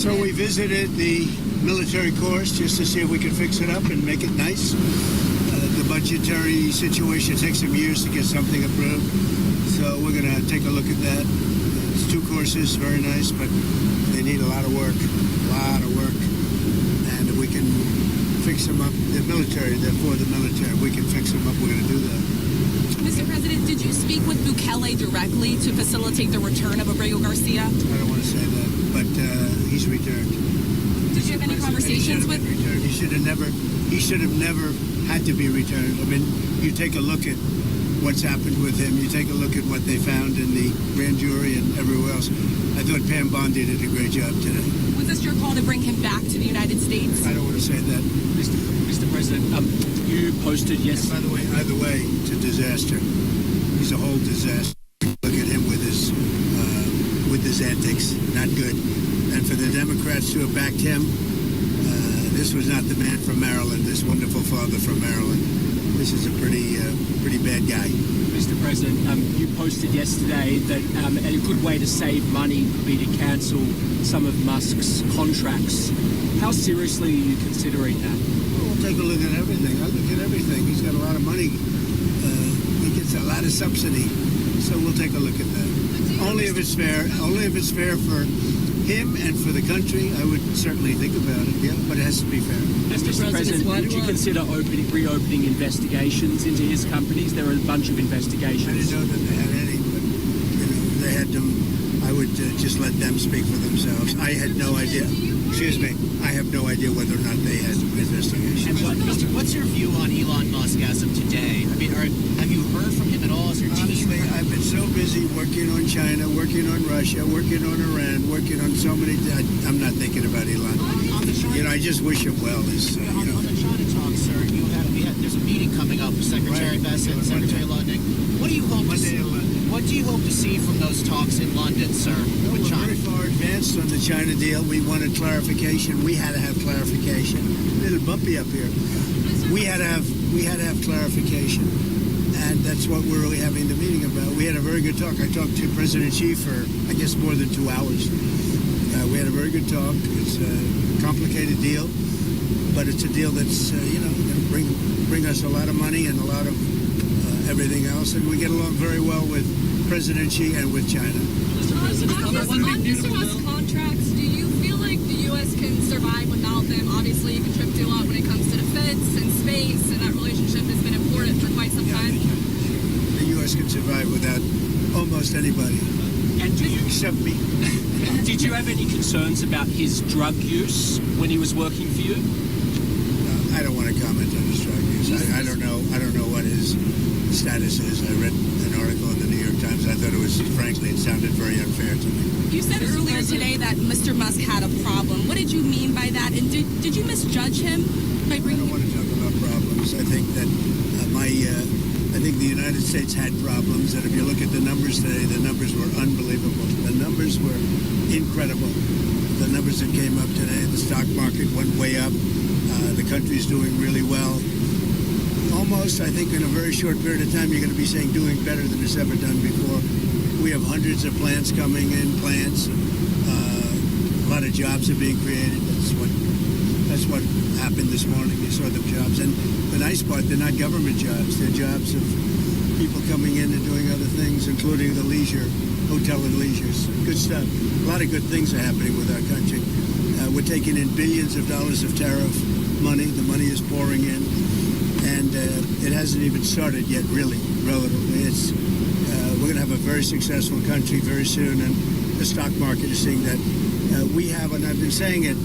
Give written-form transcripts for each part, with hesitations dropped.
So we visited the military course just to see if we could fix it up and make it nice. The budgetary situation takes some years to get something approved. So we're going to take a look at that. It's 2 courses, very nice, but they need a lot of work. And if we can fix them up, the military, they're for the military. If we can fix them up, we're going to do that. Mr. President, did you speak with Bukele directly to facilitate the return of Abrego Garcia? I don't want to say that, but he's returned. Did you have any conversations with him? He should have never had to be returned. I mean, you take a look at what's happened with him. You take a look at what they found in the grand jury and everywhere else. I thought Pam Bondi did a great job today. Was this your call to bring him back to the United States? I don't want to say that. Mr. President, you posted yesterday. By the way, either way, it's a disaster. He's a whole disaster. Look at him with his antics. Not good. And for the Democrats to have backed him, this was not the man from Maryland, this wonderful father from Maryland. This is a pretty bad guy. Mr. President, you posted yesterday that a good way to save money would be to cancel some of Musk's contracts. How seriously are you considering that? We'll take a look at everything. I look at everything. He's got a lot of money. He gets a lot of subsidy. So we'll take a look at that. Only if it's fair. Only if it's fair for him and for the country, I would certainly think about it, yeah, but it has to be fair. Mr. President, would you consider reopening investigations into his companies? There are a bunch of investigations. I didn't know that they had any, but they had them. I would just let them speak for themselves. I had no idea. Excuse me. I have no idea whether or not they had investigations. And what's your view on Elon Musk as of today? I mean, have you heard from him at all? As your team? Honestly, I've been so busy working on China, working on Russia, working on Iran, working on so many. I'm not thinking about Elon. I just wish him well. On the China talk, sir, there's a meeting coming up with Secretary Bessent and Secretary Lunding. What do you hope to see? What do you hope to see from those talks in London, sir, with China? We're very far advanced on the China deal. We wanted clarification. We had to have clarification. A little bumpy up here. We had to have clarification, and that's what we're really having the meeting about. We had a very good talk. I talked to President Xi for, I guess, more than 2 hours. We had a very good talk. It's a complicated deal, but it's a deal that's going to bring us a lot of money and a lot of everything else, and we get along very well with President Xi and with China. Mr. President, on Mr. Musk's contracts, do you feel like the U.S. can survive without them? Obviously, you contribute a lot when it comes to defense and space, and that relationship has been important for quite some time. The U.S. can survive without almost anybody, except me. Did you have any concerns about his drug use when he was working for you? I don't want to comment on his drug use. I don't know what his status is. I read an article in the New York Times. I thought it sounded very unfair to me. You said earlier today that Mr. Musk had a problem. What did you mean by that? And did you misjudge him by bringing? I don't want to talk about problems. I think that I think the United States had problems, and if you look at the numbers today, the numbers were unbelievable. The numbers were incredible. The numbers that came up today, the stock market went way up. The country's doing really well. Almost, I think, in a very short period of time, you're going to be saying doing better than it's ever done before. We have hundreds of plants coming in, a lot of jobs are being created. That's what happened this morning. You saw the jobs. And the nice part, they're not government jobs. They're jobs of people coming in and doing other things, including the hotel and leisures. Good stuff. A lot of good things are happening with our country. We're taking in billions of dollars of tariff money. The money is pouring in. And it hasn't even started yet, really, relatively. We're going to have a very successful country very soon, and the stock market is seeing that. We have, and I've been saying it,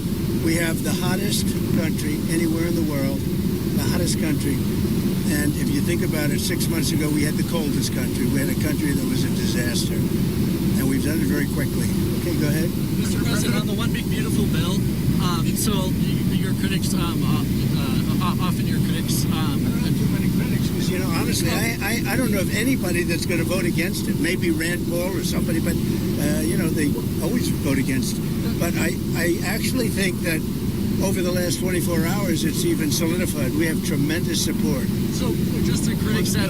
we have the hottest country anywhere in the world, the hottest country. And if you think about it, 6 months ago, we had the coldest country. We had a country that was a disaster. And we've done it very quickly. Okay, go ahead. Mr. President, on the One Big Beautiful Bill, so your critics, often your critics... I don't have too many critics, because, honestly, I don't know of anybody that's going to vote against it. Maybe Rand Paul or somebody, but, they always vote against it. But I actually think that over the last 24 hours, it's even solidified. We have tremendous support. So just the critics that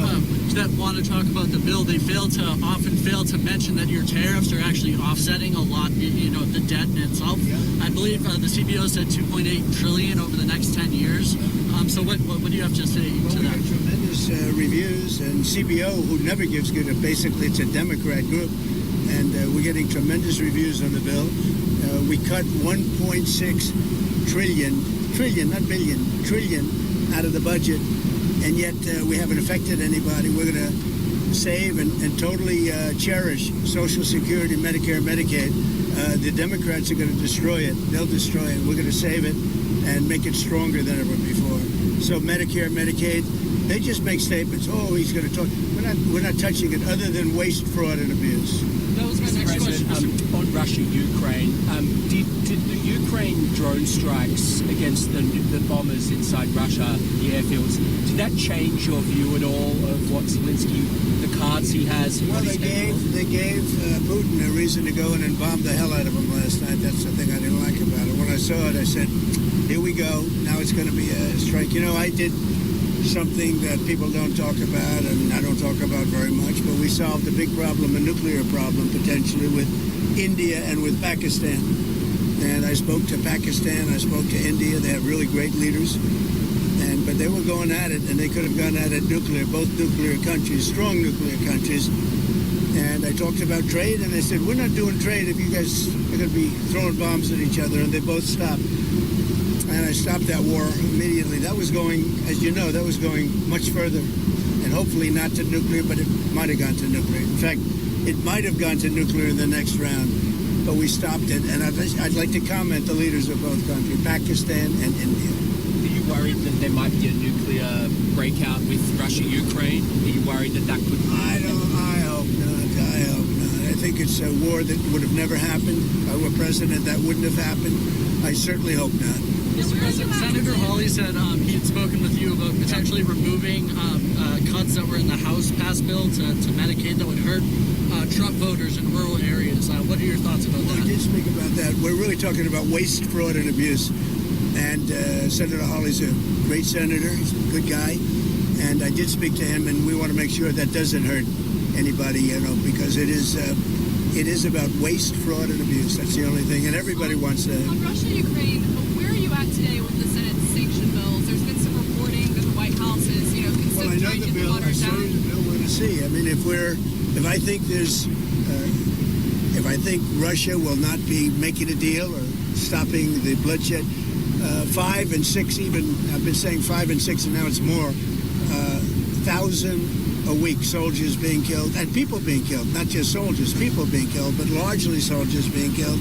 want to talk about the bill, they often fail to mention that your tariffs are actually offsetting a lot, the debt in itself. Yeah. I believe the CBO said $2.8 trillion over the next 10 years. So what do you have to say to We that? have tremendous reviews, and CBO, who never gives good, basically it's a Democrat group, and we're getting tremendous reviews on the bill. We cut 1.6 trillion, not billion, trillion out of the budget, and yet we haven't affected anybody. We're going to save and totally cherish Social Security, Medicare, Medicaid. The Democrats are going to destroy it. They'll destroy it. We're going to save it and make it stronger than ever before. So Medicare, Medicaid, they just make statements. Oh, he's going to talk. We're not touching it other than waste, fraud, and abuse. That was my Mr. next President, question. on Russia-Ukraine, did the Ukraine drone strikes against the bombers inside Russia, the airfields, did that change your view at all of what Zelensky, the cards he has? Well, they gave Putin a reason to go in and bomb the hell out of him last night. That's the thing I didn't like about it. When I saw it, I said, here we go. Now it's going to be a strike. I did something that people don't talk about, and I don't talk about very much, but we solved a big problem, a nuclear problem, potentially, with India and with Pakistan. And I spoke to Pakistan, I spoke to India. They have really great leaders. But they were going at it, and they could have gone at it nuclear, both nuclear countries, strong nuclear countries. And I talked about trade, and they said, we're not doing trade if you guys are going to be throwing bombs at each other, and they both stopped. And I stopped that war immediately. That was going, as you know, that was going much further, and hopefully not to nuclear, but it might have gone to nuclear. In fact, it might have gone to nuclear in the next round, but we stopped it. And I'd like to comment the leaders of both countries, Pakistan and India. Are you worried that there might be a nuclear breakout with Russia-Ukraine? Are you worried that could... I hope not. I think it's a war that would have never happened. If I were president, that wouldn't have happened. I certainly hope not. Mr. President, Senator Hawley said he had spoken with you about potentially removing cuts that were in the House passed bill to Medicaid that would hurt Trump voters in rural areas. What are your thoughts about that? We did speak about that. We're really talking about waste, fraud, and abuse. And Senator Hawley's a great senator. He's a good guy. And I did speak to him, and we want to make sure that doesn't hurt anybody, because it is about waste, fraud, and abuse. That's the only thing. And everybody wants that. On Russia-Ukraine, where are you at today with the Senate sanction bills? There's been some reporting that the White House is, considering Well, I know the bill. I saw the bill. We're going to see. I mean, if I think Russia will not be making a deal or stopping the bloodshed, 5 and 6 even, I've been saying 5 and 6 and now it's more, 1,000 a week soldiers being killed and people being killed, not just soldiers, people being killed, but largely soldiers being killed.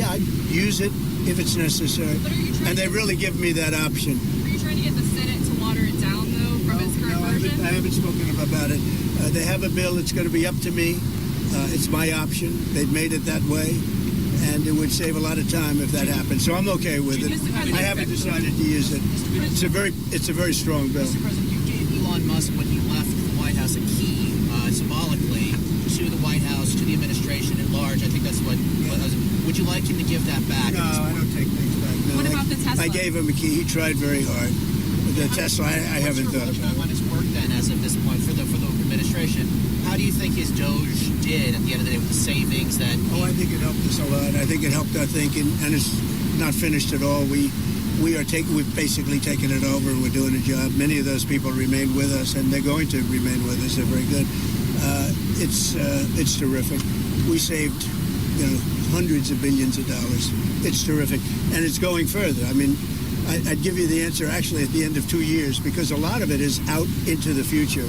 I'd use it if it's necessary. And they really give me that option. Are you trying to get the Senate to water it down, though, from its current version? I haven't spoken about it. They have a bill. It's going to be up to me. It's my option. They've made it that way. And it would save a lot of time if that happened. So I'm okay with it. I haven't decided to use it. It's a very strong bill. Mr. President, you gave Elon Musk, when he left the White House, a key, symbolically, to the White House, to the administration at large. I think that's what would you like him to give that back? No, I don't take things back. No, What about the Tesla? I gave him a key. He tried very hard. The Tesla, I haven't thought about it. On his work then, as of this point, for the administration, how do you think his Doge did at the end of the day with the savings that? I think it helped us a lot. I think it helped our thinking, and it's not finished at all. We've basically taken it over, and we're doing a job. Many of those people remain with us, and they're going to remain with us. They're very good. It's terrific. We saved, hundreds of billions of dollars. It's terrific, and it's going further. I mean, I'd give you the answer actually at the end of 2 years, because a lot of it is out into the future.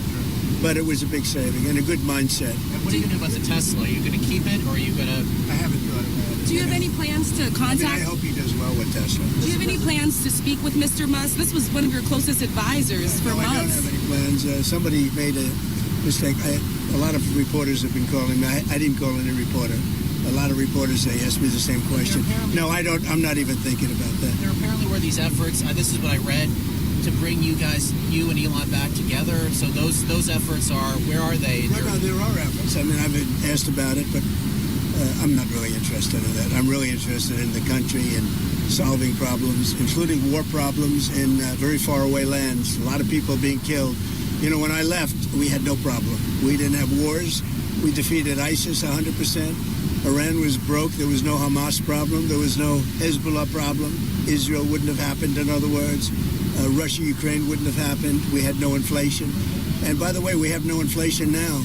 But it was a big saving and a good mindset. And what are you going to do about the Tesla? Are you going to keep it, or are you going to? I haven't thought about it. Do you have any plans to contact? I hope he does well with Tesla. Do you have any plans to speak with Mr. Musk? This was one of your closest advisors for No, I don't months. have any plans. Somebody made a mistake. A lot of reporters have been calling me. I didn't call any reporter. A lot of reporters, they ask me the same question. No, I don't. I'm not even thinking about that. There apparently were these efforts. This is what I read, to bring you and Elon back together. So those efforts where are they? No, there are efforts. I mean, I've been asked about it, but I'm not really interested in that. I'm really interested in the country and solving problems, including war problems in very far away lands. A lot of people being killed. You know, when I left, we had no problem. We didn't have wars. We defeated ISIS 100%. Iran was broke. There was no Hamas problem. There was no Hezbollah problem. Israel wouldn't have happened, in other words. Russia, Ukraine wouldn't have happened. We had no inflation. And by the way, we have no inflation now.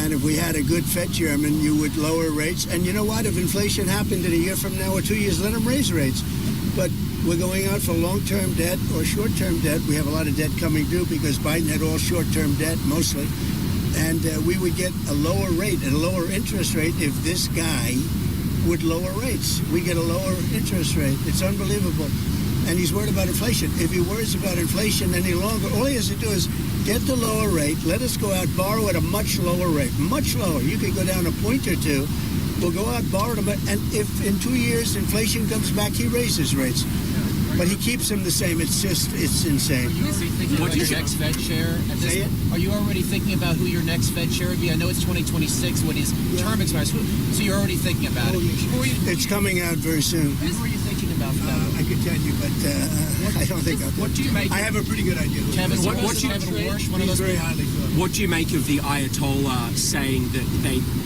And if we had a good Fed chairman, you would lower rates. And you know what? If inflation happened in a year from now or 2 years, let them raise rates. But we're going out for long-term debt or short-term debt. We have a lot of debt coming due because Biden had all short-term debt, mostly. And we would get a lower rate and a lower interest rate if this guy would lower rates. We get a lower interest rate. It's unbelievable. And he's worried about inflation. If he worries about inflation any longer, all he has to do is get the lower rate, let us go out, borrow at a much lower rate, much lower. You could go down a point or two. We'll go out, borrow them, and if in 2 years inflation comes back, he raises rates. But he keeps them the same. It's insane. What is your next Fed chair? Are you already thinking about who your next Fed chair would be? I know it's 2026 when his term expires, so you're already thinking about it. It's coming out very soon. Who are you thinking about for that? I could tell you, but I don't think I'll. What do you make? I have a pretty good idea. Kevin, What do you- Kevin Warsh, one of He's those very people? highly thought. What do you make of the Ayatollah saying that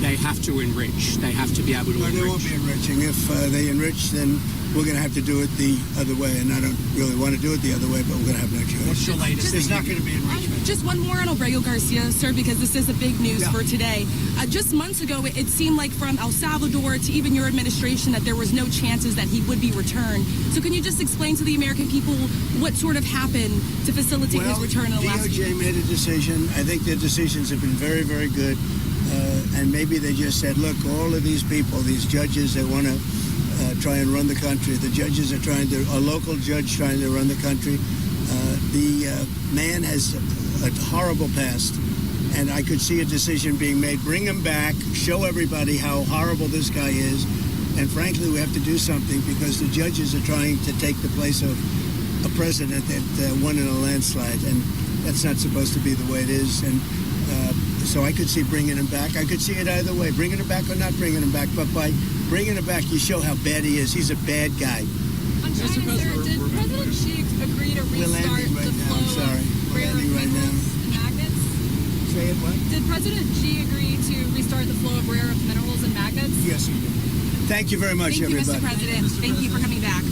they have to enrich? They have to be able to No, enrich. they won't be enriching. If they enrich, then we're going to have to do it the other way. And I don't really want to do it the other way, but we're going to have no choice. What's your latest? There's not going to be enrichment. Just one more on Abrego Garcia, sir, because this is a big news for today. Just months ago, it seemed like from El Salvador to even your administration that there was no chances that he would be returned. So can you just explain to the American people what sort of happened to facilitate his return in the last few DOJ weeks? made a decision. I think their decisions have been very, very good. And maybe they just said, look, all of these people, these judges, they want to try and run the country. The judges are a local judge trying to run the country. The man has a horrible past. And I could see a decision being made. Bring him back, show everybody how horrible this guy is. And frankly, we have to do something because the judges are trying to take the place of a president that won in a landslide. And that's not supposed to be the way it is. And so I could see bringing him back. I could see it either way, bringing him back or not bringing him back. But by bringing him back, you show how bad he is. He's a bad guy. On China, sir, did President Xi agree to We're restart landing right the now. flow I'm sorry. of We're rare landing right now. minerals and magnets? Say it what? Did President Xi agree to restart the flow of rare earth minerals and magnets? Yes, he did. Thank you very much, Thank you, everybody. Mr. President. Thank you for coming back.